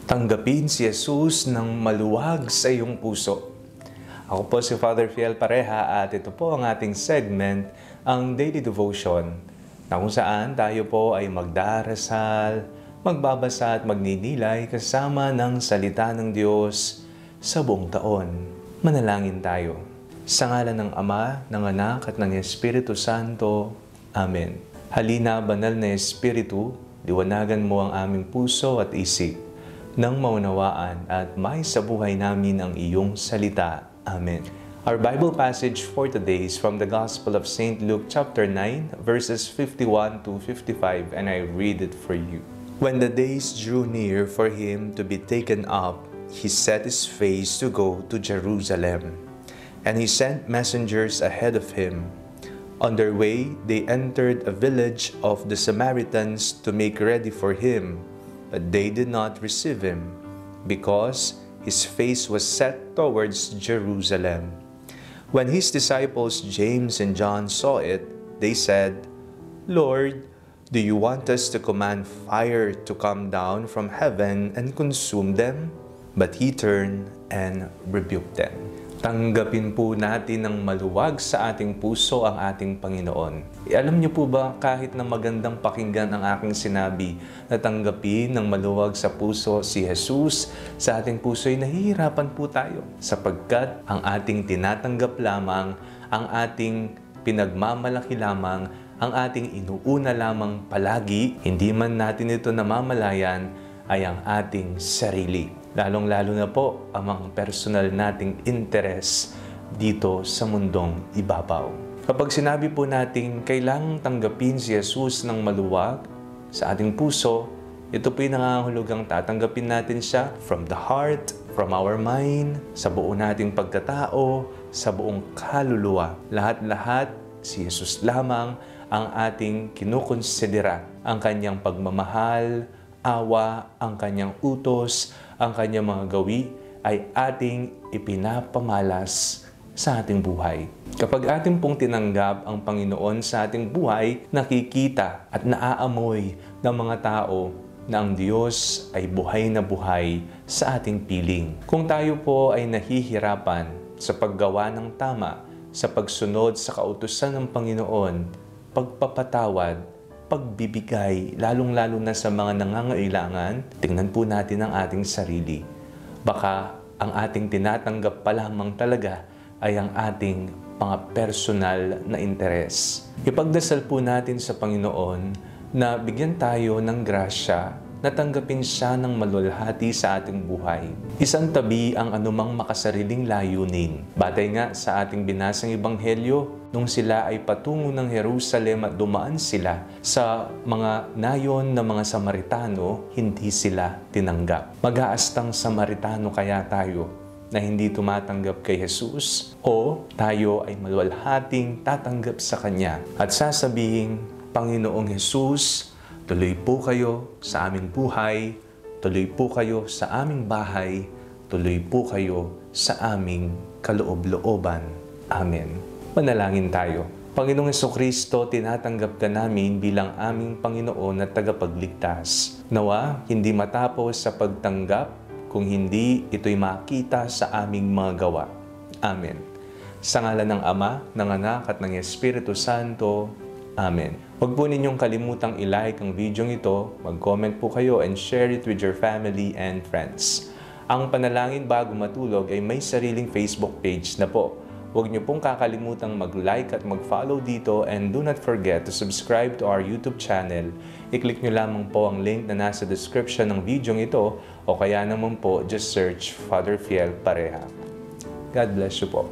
Tanggapin si Jesus ng maluwag sa iyong puso. Ako po si Father Fiel Pareha at ito po ang ating segment, ang Daily Devotion, na kung saan tayo po ay magdarasal, magbabasa at magninilay kasama ng salita ng Diyos sa buong taon. Manalangin tayo. Sa ngalan ng Ama, ng Anak at ng Espiritu Santo. Amen. Halina, banal na Espiritu, liwanagan mo ang aming puso at isip, nang maunawaan at may sa buhay namin ang iyong salita. Amen. Our Bible passage for today is from the Gospel of St. Luke chapter 9, verses 51 to 55, and I read it for you. When the days drew near for him to be taken up, he set his face to go to Jerusalem, and he sent messengers ahead of him. On their way, they entered a village of the Samaritans to make ready for him. But they did not receive him, because his face was set towards Jerusalem. When his disciples James and John saw it, they said, "Lord, do you want us to command fire to come down from heaven and consume them?" But he turned and rebuked them. Tanggapin po natin ng maluwag sa ating puso ang ating Panginoon. Alam niyo po ba, kahit na magandang pakinggan ang aking sinabi, na tanggapin ng maluwag sa puso si Jesus, sa ating puso ay nahihirapan po tayo. Sapagkat ang ating tinatanggap lamang, ang ating pinagmamalaki lamang, ang ating inuuna lamang palagi, hindi man natin ito namamalayan, ay ang ating sarili. Lalong-lalo na po ang mga personal nating interes dito sa mundong ibabaw. Kapag sinabi po natin kailangang tanggapin si Jesus ng maluwag sa ating puso, ito po yung nangangahulugang tatanggapin natin siya from the heart, from our mind, sa buo nating pagkatao, sa buong kaluluwa. Lahat-lahat, si Jesus lamang ang ating kinukonsidera, ang kanyang pagmamahal, awa, ang kanyang utos, ang kanyang mga gawi ay ating ipinapamalas sa ating buhay. Kapag ating pong tinanggap ang Panginoon sa ating buhay, nakikita at naaamoy ng mga tao na ang Diyos ay buhay na buhay sa ating piling. Kung tayo po ay nahihirapan sa paggawa ng tama, sa pagsunod sa kautusan ng Panginoon, pagpapatawad, pagbibigay, lalong-lalo na sa mga nangangailangan, tingnan po natin ang ating sarili. Baka ang ating tinatanggap pa lamang talaga ay ang ating mga personal na interes. Ipagdasal po natin sa Panginoon na bigyan tayo ng grasya na tanggapin siya ng malulhati sa ating buhay. Isang tabi ang anumang makasariling layunin. Batay nga sa ating binasang Ebanghelyo, nung sila ay patungo ng Jerusalem at dumaan sila sa mga nayon na mga Samaritano, hindi sila tinanggap. Mag-aastang Samaritano kaya tayo na hindi tumatanggap kay Jesus, o tayo ay maluwalhating tatanggap sa Kanya at sasabihin, Panginoong Jesus, tuloy po kayo sa aming buhay, tuloy po kayo sa aming bahay, tuloy po kayo sa aming kaloob-looban. Amen. Manalangin tayo. Panginoong Jesucristo, tinatanggap ka namin bilang aming Panginoon at tagapagligtas. Nawa, hindi matapos sa pagtanggap kung hindi ito'y makita sa aming mga gawa. Amen. Sa ngalan ng Ama, ng Anak at ng Espiritu Santo. Amen. Huwag po ninyong kalimutang i-like ang video ito, mag-comment po kayo and share it with your family and friends. Ang Panalangin Bago Matulog ay may sariling Facebook page na po. Huwag niyo pong kakalimutang mag-like at mag-follow dito, and do not forget to subscribe to our YouTube channel. I-click niyo lamang po ang link na nasa description ng video ito, o kaya naman po just search Father Fiel Pareha. God bless you po.